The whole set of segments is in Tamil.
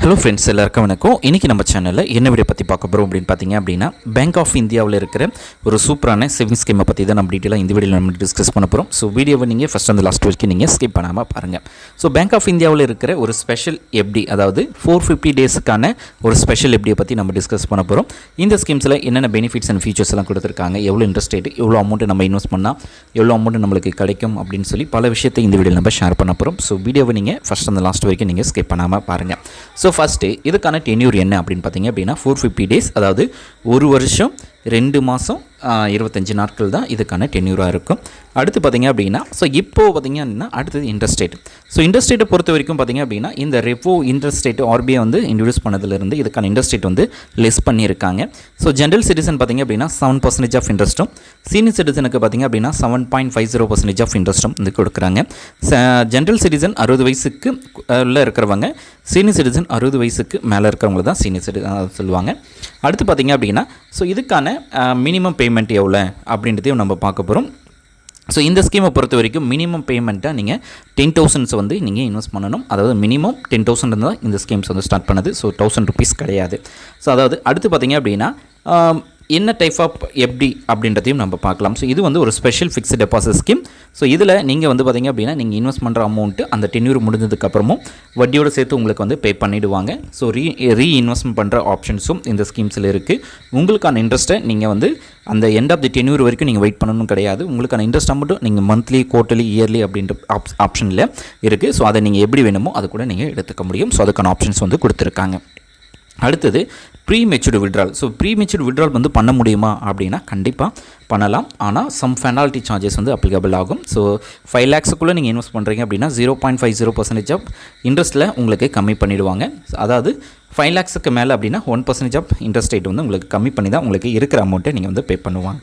ஹலோ ஃப்ரெண்ட்ஸ், எல்லாருக்கும் வணக்கம். இன்றைக்கி நம்ம சேனலில் என்ன வீடியோ பற்றி பார்க்க போகிறோம் அப்படின்னு பார்த்தீங்க அப்படின்னா, பேங்க் ஆஃப் இந்தியாவில் இருக்கிற ஒரு சூப்பரான சேவிங்ஸ் ஸ்கீமை பற்றி தான் நம்ம டீட்டெயிலாக இந்த வீடியோவில் நம்ம டிஸ்கஸ் பண்ண போகிறோம். ஸோ வீடியோவை நீங்கள் ஃபஸ்ட் அந்த லாஸ்ட் வரைக்கும் நீங்கள் ஸ்கிப் பண்ணாமல் பாருங்கள். ஸோ பேங்க் ஆஃப் இந்தியாவில் இருக்கிற ஒரு ஸ்பெஷல் எஃப்டி, அதாவது 450 டேஸுக்கான ஒரு ஸ்பெஷல் எஃப்டியை பற்றி நம்ம டிஸ்கஸ் பண்ண போகிறோம். இந்த ஸ்கீம்ஸில் என்னென்ன பெனிஃபிட்ஸ் அண்ட் ஃபீச்சர்ஸ் எல்லாம் கொடுத்துருக்காங்க, எவ்வளோ இன்ட்ரெஸ்ட் ரேட், எவ்வளோ அமௌண்ட்டு நம்ம இன்வெஸ்ட் பண்ணால் எவ்வளோ அமௌண்ட் நம்மளுக்கு கிடைக்கும் அப்படின்னு சொல்லி பல விஷயத்தை இந்த வீடியோவில் நம்ம ஷேர் பண்ண போகிறோம். ஸோ வீடியோவை நீங்கள் ஃபஸ்ட் அந்த லாஸ்ட் வரைக்கும் நீங்கள் ஸ்கிப் பண்ணாமல் பாருங்கள். ஸோ ஃபஸ்ட்டு இதுக்கான டென்யூர் என்ன அப்படின்னு பார்த்தீங்க அப்படின்னா 450 டேஸ், அதாவது ஒரு வருஷம் 2 மாதம் 25 நாட்கள் தான் இதுக்கான டென்யூராக இருக்கும். அடுத்து பார்த்திங்க அப்படின்னா இப்போது பார்த்திங்க அப்படின்னா அடுத்தது இன்ட்ரெஸ்ட் ரேட். ஸோ இன்ட்ரெஸ்ட் ரேட்டை பொறுத்த வரைக்கும் பார்த்திங்க அப்படின்னா இந்த repo interest rate RBI introduce பண்ணதுலேருந்து இதுக்கான இன்ட்ரெஸ்ட் ரேட் லெஸ் பண்ணியிருக்காங்க. ஸோ ஜென்ரல் சிட்டிசன் பார்த்திங்க அப்படின்னா 7% ஆஃப் இன்ட்ரெஸ்ட்டும், சீனியர் சிட்டிசனுக்கு பார்த்திங்க அப்படின்னா 7.50% ஆஃப் இன்ட்ரெஸ்ட்டும் கொடுக்குறாங்க. ஜென்ரல் சிட்டிசன் 60 வயசுக்கு இருக்கிறவங்க, சீனியர் சிட்டிசன் 60 வயசுக்கு மேலே இருக்கிறவங்க தான் சீனியர் சிட்டிசன் சொல்லுவாங்க. அடுத்து பார்த்திங்க அப்படின்னா இதுக்கான மினிமம் பேமெண்ட் எவ்வளோ அப்படின்றதையும் நம்ம பார்க்க போகிறோம். ஸோ இந்த ஸ்கீமை பொறுத்த வரைக்கும் மினிமம் பேமெண்ட்டாக நீங்கள் 10,000 நீங்கள் இன்வெஸ்ட் பண்ணணும். அதாவது மினிமம் 10,000 தான் இந்த ஸ்கீம்ஸ் ஸ்டார்ட் பண்ணுது. ஸோ 1000 rupees கிடையாது. ஸோ அதாவது அடுத்து பார்த்திங்க அப்படின்னா என்ன டைப் ஆஃப் எஃப்டி அப்படின்றதையும் நம்ம பார்க்கலாம். ஸோ இது ஒரு special fixed deposit scheme. So இதில் நீங்கள் பார்த்திங்க அப்படின்னா நீங்கள் இன்வெஸ்ட் பண்ணுற அமௌண்ட்டு அந்த டென்யூர் முடிஞ்சதுக்கப்புறமும் வட்டியோடு சேர்த்து உங்களுக்கு பே பண்ணிவிடுவாங்க. ஸோ ரீஇன்வெஸ்ட்மெண்ட் பண்ணுற ஆப்ஷன்ஸும் இந்த ஸ்கீம்ஸில் இருக்குது. உங்களுக்கான இன்ட்ரெஸ்ட்டை நீங்கள் அந்த எண்ட் ஆஃப் தி டென்யூர் வரைக்கும் நீங்கள் வெயிட் பண்ணணும் கிடையாது. உங்களுக்கான இன்ட்ரெஸ்ட் அமௌண்ட்டும் நீங்கள் மந்த்லி, குவார்ட்டர்லி, இயர்லி அப்படின்ற ஆப்ஷனில் இருக்குது. ஸோ அதை நீங்கள் எப்படி வேணுமோ அது கூட நீங்கள் எடுத்துக்க முடியும். ஸோ அதுக்கான ஆப்ஷன்ஸ் கொடுத்துருக்காங்க. அடுத்தது prematured withdrawal. So prematured withdrawal பண்ண முடியுமா அப்படின்னா கண்டிப்பாக பண்ணலாம். ஆனால் சம் பெனால்ட்டி சார்ஜஸ் அப்ளிகபிள் ஆகும். ஸோ 5 lakhsக்குள்ளே நீங்கள் இன்வெஸ்ட் பண்ணுறீங்க அப்படின்னா 0.50% ஆஃப் இன்ட்ரெஸ்ட்டில் உங்களுக்கு கம்மி பண்ணிவிடுவாங்க. அதாவது 5 lakhsக்கு மேலே அப்படின்னா 1% ஆஃப் இன்ட்ரெஸ்ட் ரேட் உங்களுக்கு கம்மி பண்ணி தான் உங்களுக்கு இருக்கிற அமௌண்ட்டை நீங்கள் பே பண்ணுவாங்க.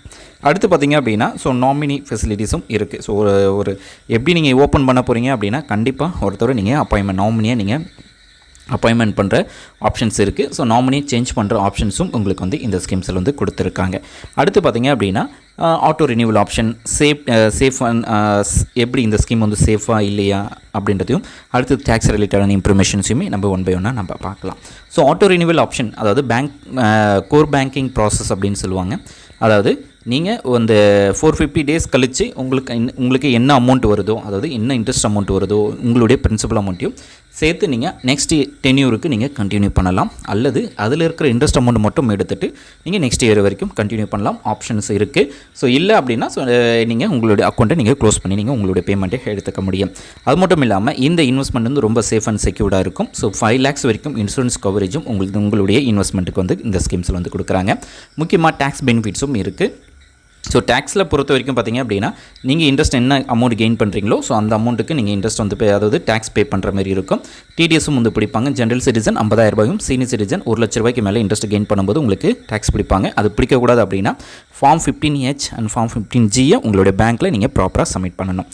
அடுத்து பார்த்திங்க அப்படின்னா நாமினி ஃபெசிலிட்டிஸும் இருக்குது. ஸோ ஒரு எப்படி நீங்கள் ஓப்பன் பண்ண போகிறீங்க அப்படின்னா கண்டிப்பாக ஒருத்தர் நீங்கள் நாமினியாக நீங்கள் அப்பாயின்மெண்ட் பண்ணுற ஆப்ஷன்ஸ் இருக்குது. ஸோ நாமினி சேஞ்ச் பண்ணுற ஆப்ஷன்ஸும் உங்களுக்கு இந்த ஸ்கீம்ஸில் கொடுத்துருக்காங்க. அடுத்து பார்த்திங்க அப்படின்னா ஆட்டோ ரினியூவல் ஆப்ஷன், சேஃப் எப்படி இந்த ஸ்கீம் சேஃபாக இல்லையா அப்படின்றதையும், அடுத்து டேக்ஸ் ரிலேட்டடான இன்ஃபர்மேஷன்ஸுமே நம்ம ஒன் பை ஒன்னாக நம்ம பார்க்கலாம். ஸோ ஆட்டோ ரினியூவல் ஆப்ஷன், அதாவது கோர் பேங்கிங் ப்ராசஸ் அப்படின்னு சொல்லுவாங்க. அதாவது நீங்கள் அந்த 450 டேஸ் கழித்து உங்களுக்கு என்ன அமௌண்ட் வருதோ, அதாவது என்ன இன்ட்ரெஸ்ட் அமௌண்ட் வருதோ உங்களுடைய பிரின்சிபல் அமௌண்ட்டையும் சேர்த்து நீங்கள் நெக்ஸ்ட் டென்யூருக்கு நீங்கள் கண்டினியூ பண்ணலாம். அல்லது அதில் இருக்கிற இன்ட்ரெஸ்ட் அமௌண்ட் மட்டும் எடுத்துகிட்டு நீங்கள் நெக்ஸ்ட் இயர் வரைக்கும் கண்டினியூ பண்ணலாம். ஆப்ஷன்ஸ் இருக்குது. ஸோ இல்லை அப்படின்னா நீங்கள் உங்களுடைய அக்கௌண்ட்டை நீங்கள் க்ளோஸ் பண்ணி நீங்கள் உங்களுடைய பேமெண்ட்டை எடுத்துக்க முடியும். அது மட்டும் இல்லாமல் இந்த இன்வெஸ்ட்மெண்ட் ரொம்ப சேஃப் அண்ட் செக்யூர்டாக இருக்கும். ஸோ 5 lakhs வரைக்கும் இன்சூரன்ஸ் கவரேஜும் உங்களுடைய இன்வெஸ்ட்மெண்ட்டுக்கு இந்த ஸ்கீம்ஸில் கொடுக்குறாங்க. முக்கியமாக டேக்ஸ் பெனிஃபிட்ஸும் இருக்குது. ஸோ டேக்ஸில் பொறுத்த வரைக்கும் பார்த்திங்க அப்படின்னா நீங்கள் இன்ட்ரெஸ்ட் என்ன அமௌண்ட் கெயின் பண்ணுறீங்களோ ஸோ அந்த அமௌண்ட்டுக்கு நீங்கள் இன்ட்ரெஸ்ட் அதாவது டேக்ஸ் பே பண்ணுற மாதிரி இருக்கும். டிடிஎஸும் பிடிப்பாங்க. ஜென்ரல் சிட்டிசன் 50,000 ரூபாயும், சீனியர் சிட்டிசன் 1,00,000 ரூபாய்க்கு மேலே இன்ட்ரெஸ்ட் கெயின் பண்ணும்போது உங்களுக்கு டேக்ஸ் பிடிப்பாங்க. அது பிடிக்கக்கூடாது அப்படின்னா ஃபார்ம் 15H அண்ட் ஃபார்ம் 15Gயை உங்களுடைய பேங்க்கில் நீங்கள் ப்ராப்பராக சப்மிட் பண்ணணும்.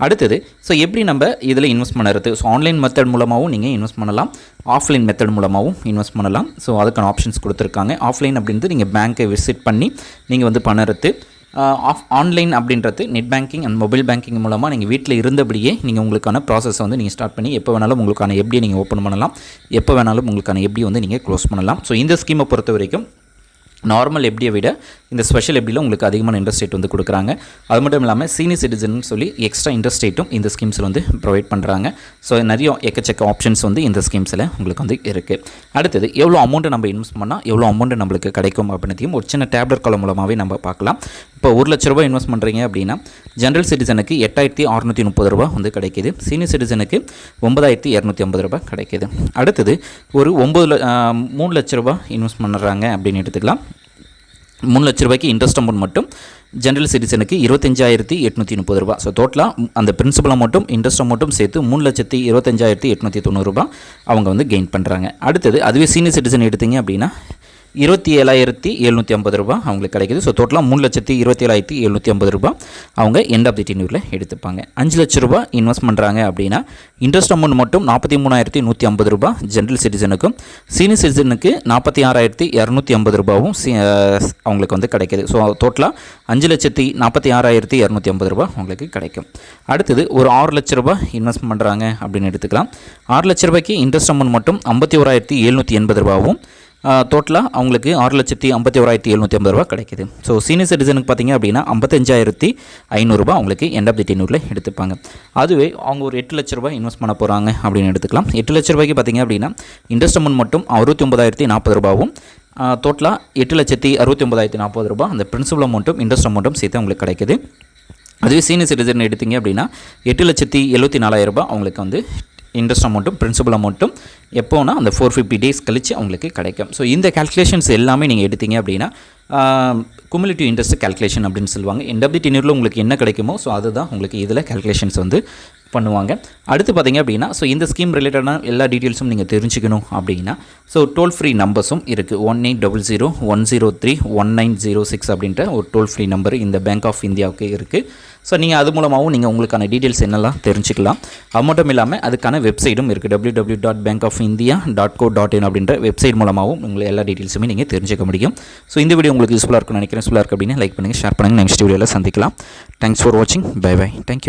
அடுத்தது எப்படி நம்ம இதில் இன்வெஸ்ட் பண்ணுறது? ஸோ ஆன்லைன் மெத்தட் மூலமாகவும் நீங்கள் இன்வெஸ்ட் பண்ணலாம், ஆஃப்லைன் மெத்தட் மூலமாகவும் இன்வெஸ்ட் பண்ணலாம். ஸோ அதுக்கான ஆப்ஷன்ஸ் கொடுத்துருக்காங்க. ஆஃப்லைன் அப்படின்றது நீங்கள் பேங்க்கை விசிட் பண்ணி நீங்கள் பண்ணுறது. ஆன்லைன் அப்படின்றது net banking and mobile banking மூலமாக நீங்கள் வீட்டில் இருந்தபடியே நீங்கள் உங்களுக்கான ப்ராசஸை நீங்கள் ஸ்டார்ட் பண்ணி எப்போ வேணாலும் உங்களுக்கான எஃப்டியை நீங்கள் ஓப்பன் பண்ணலாம், எப்போ வேணாலும் உங்களுக்கான எஃப்டி நீங்கள் க்ளோஸ் பண்ணலாம். ஸோ இந்த ஸ்கீமை பொறுத்த வரைக்கும் நார்மல் எஃப்டியை விட இந்த ஸ்பெஷல் எஃப்டியில் உங்களுக்கு அதிகமான இன்ட்ரெஸ்ட் ரேட் கொடுக்குறாங்க. அது மட்டும் இல்லாமல் சீனியர் சிட்டிசன் சொல்லி எக்ஸ்ட்ரா இன்ட்ரெஸ்ட் ரேட்டும் இந்த ஸ்கீம்ஸில் ப்ரொவைட் பண்ணுறாங்க. ஸோ நிறைய எக்கச்சக்க ஆப்ஷன்ஸ் இந்த ஸ்கீம்ஸில் உங்களுக்கு இருக்குது. அடுத்தது எவ்வளோ அமௌண்ட்டு நம்ம இன்வெஸ்ட் பண்ணால் எவ்வளோ அமௌண்ட்டு நம்மளுக்கு கிடைக்கும் அப்படின்றதையும் ஒரு சின்ன டேப்லெட் காலம் மூலமாகவே நம்ம பார்க்கலாம். இப்போ 1,00,000 ரூபாய் இன்வெஸ்ட் பண்ணுறீங்க அப்படின்னா ஜென்ரல் சிட்டிசனுக்கு 8,630 ரூபாய் கிடைக்கிது. சீனியர் சிட்டிசனுக்கு 9,250 ரூபாய் கிடைக்கிது. அடுத்தது ஒரு 3 லட்ச ரூபாய் இன்வெஸ்ட் பண்ணுறாங்க அப்படின்னு எடுத்துக்கலாம். 3 லட்ச ரூபாய்க்கு இன்ட்ரெஸ்ட் அமௌண்ட் மட்டும் ஜென்ரல் சிட்டிசனுக்கு 25,830 ரூபாய். ஸோ டோட்டலாக அந்த பிரின்சிபல் அமௌண்ட்டும் இன்ட்ரெஸ்ட் அமௌண்ட்டும் சேர்த்து 3,25,890 ரூபாய் அவங்க கெயின் பண்ணுறாங்க. அடுத்தது அதுவே சீனியர் சிட்டிசன் எடுத்தீங்க அப்படின்னா 27,750 ரூபா அவங்களுக்கு கிடைக்குது. ஸோ டோட்டலாக 3,27,750 ரூபா அவங்க எண்ட் ஆஃப் தி டென்யூரில் எடுத்துப்பாங்க. 5 லட்ச ரூபா இன்வெஸ்ட் பண்ணுறாங்க அப்படின்னா இன்ட்ரெஸ்ட் அமௌண்ட் மட்டும் 43,150 ரூபா ஜென்ரல் சிட்டிசனுக்கும், சீனியர் சிட்டிசனுக்கு 46,250 ரூபாவும் அவங்களுக்கு வந்து கிடைக்கிது. ஸோ டோட்டலாக 5,46,250 ரூபா உங்களுக்கு கிடைக்கும். அடுத்தது ஒரு 6 லட்ச ரூபா இன்வெஸ்ட் பண்ணுறாங்க அப்படின்னு எடுத்துக்கலாம். 6 லட்ச ரூபாய்க்கு இன்ட்ரெஸ்ட் அமௌண்ட் மட்டும் 51,780 ரூபாவும், டோட்டலாக அவங்களுக்கு 6,51,750 ரூபா கிடைக்கிது. ஸோ சீனியர் சிட்டிசனுக்கு பார்த்திங்க அப்படின்னா 55,500 ரூபா அவங்களுக்கு எண்ட் ஆஃப் தி டென்யூரில் எடுத்துப்பாங்க. அதுவே அவங்க ஒரு 8 லட்ச ரூபாய் இன்வெஸ்ட் பண்ண போகிறாங்க அப்படின்னு எடுத்துக்கலாம். 8 லட்ச ரூபாய்க்கு பார்த்திங்க அப்படின்னா இன்ட்ரெஸ்ட் அமௌண்ட் மட்டும் 69,040 ரூபாவும், டோட்டலாக 8,69,040 ரூபா அந்த பிரின்சிபல் அமௌண்ட்டும் இன்ட்ரெஸ்ட் அமௌண்ட்டும் சேர்த்து அவங்களுக்கு கிடைக்கிது. அதுவே சீனியர் சிட்டிசன் எடுத்திங்க அப்படின்னா 8,74,000 ரூபா அவங்களுக்கு வந்து இன்ட்ரெஸ்ட் அமௌண்ட்டும் பிரின்சிபல் அமௌண்ட்டும் எப்போனா அந்த 450 டேஸ் கழித்து அவங்களுக்கு கிடைக்கும். ஸோ இந்த கேல்குலேஷன்ஸ் எல்லாமே நீங்கள் எடுத்தீங்க அப்படின்னா குமுலேட்டிவ் இன்ட்ரெஸ்ட் கேல்குலேஷன் அப்படின்னு சொல்லுவாங்க. எண்ட் ஆஃப் தி டென்யூரில் உங்களுக்கு என்ன கிடைக்குமோ ஸோ அதுதான் உங்களுக்கு இதில் கேல்குலேஷன்ஸ் வந்து பண்ணுவாங்க. அடுத்து பார்த்திங்க அப்படின்னா ஸோ இந்த ஸ்கீம் ரிலேட்டடான எல்லா டீட்டெயில்ஸும் நீங்கள் தெரிஞ்சுக்கணும் அப்படின்னா ஸோ டோல் ஃப்ரீ நம்பர்ஸும் இருக்குது. 1800-103-1906 அப்படின்ற ஒரு டோல் ஃப்ரீ நம்பர் இந்த பேங்க் ஆஃப் இந்தியாவுக்கு இருக்குது. ஸோ நீங்கள் அது மூலமாகவும் நீங்கள் உங்களுக்கான டீட்டெயில்ஸ் என்னெல்லாம் தெரிஞ்சுக்கலாம். அது மட்டும் இல்லாமல் அதுக்கான வெப்சைட்டும் இருக்குது. www.bankofindia.co.in அப்படின்ற வெப்சைட் மூலமாகவும் உங்களுக்கு எல்லா டீட்டெயில்ஸுமே நீங்கள் தெரிஞ்சுக்க முடியும். ஸோ இந்த வீடியோ உங்களுக்கு யூஸ்ஃபுல்லாக இருக்கும்னு நினைக்கிறேன். யூஸ்ஃபுல்லாக இருக்குது அப்படின்னா லைக் பண்ணுங்கள், ஷேர் பண்ணுங்கள். நெக்ஸ்ட் வீடியோவில் சந்திக்கலாம். தேங்க்ஸ் ஃபார் வாட்சிங். Bye bye. தேங்க்யூ.